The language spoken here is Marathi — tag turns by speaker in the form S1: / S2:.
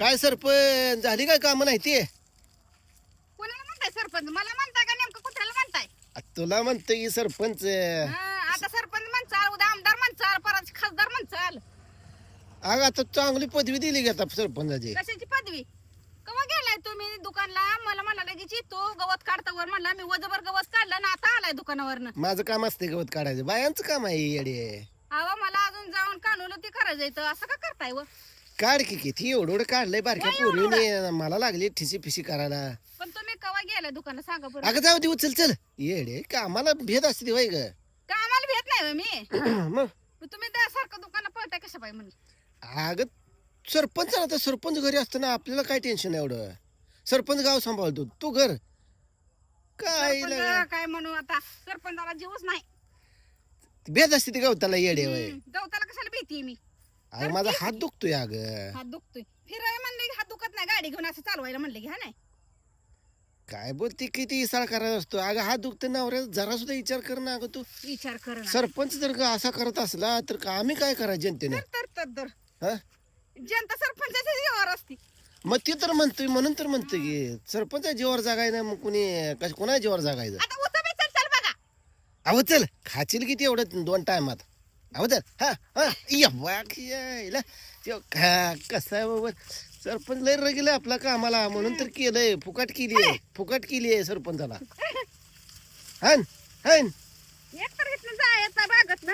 S1: काय सरपंच झाली काय कामं नाही ते
S2: कोणाला म्हणताय सरपंच? मला म्हणताय का नेमकं कुठल्याला म्हणताय?
S1: तुला म्हणतो की सरपंच
S2: आता सरपंच म्हणचाल, उद्या आमदार म्हणचाल, परत खासदार म्हणचाल.
S1: अगं आता चांगली पदवी दिली की आता सरपंचाची.
S2: कशाची पदवी? कवा गेलाय तुम्ही दुकानला? मला म्हणला लगेच येतो गवत काढता वर म्हणला, मी वजभर गवत काढलं ना आता आलाय दुकानावरनं.
S1: माझं काम असते गवत काढायचं, बायांचं काम आहे येडे.
S2: अहो मला अजून जाऊन काढून ते करायचं इथं. असं का करताय व?
S1: काढ की किती एवढं काढलंय बारक्या
S2: वय एवढं?
S1: पोरीने मला लागली ठिसी फिशी करायला.
S2: पण तुम्ही कवा गेलाय दुकानात सांगा बरं.
S1: अगं जाऊ दे उचल चल येडे कामाला भेद असते वय ग
S2: का आम्हाला भेट नाही होय मी?
S1: मग
S2: मग तुम्ही त्यासारखं दुकानात पळताय कशा पाहिजे म्हणलं?
S1: अगं सरपंच आता सरपंच घरी असताना आपल्याला काय टेन्शन एवढं. सरपंच गाव सांभाळतो तू घर काय
S2: सरपंच काय म्हणू आता? सरपंचाला जीवच नाही.
S1: भेद असते ते गवताला येडे वय.
S2: गवताला कशाला भीती मी?
S1: अगं माझा हात दुखतोय अगं.
S2: हात दुखतोय. फिराय म्हणले की हात दुखत नाही, गाडी घेऊन असं चालवायला म्हणले की हा नाही.
S1: काय बोलते किती इसाळ करायला असतो अगं हात दुखतो नवऱ्या जरा सुद्धा विचार कर ना अगं तू.
S2: विचार कर ना.
S1: सरपंच जर का असा करत असला तर का आम्ही काय करायचं जनतेने
S2: तर
S1: हा
S2: जनता सरपंचाच्या जीवावर असती.
S1: मग ते तर म्हणतोय म्हणून तर म्हणतोय की सरपंच जीवावर जागायचं नाही मग कुणी कोणा जीवावर जागायचं.
S2: आता उचल चल बघा.
S1: अहो चल खाशील किती एवढं 2 टायमात. अहो तर हा हा या वाक यायला कसं आहे बाबा सरपंच लय रगेल आपला कामाला म्हणून तर केलंय फुकट केली आहे सरपंचाला. हन हन
S2: एक तर इथनं जायत ना बागत ना.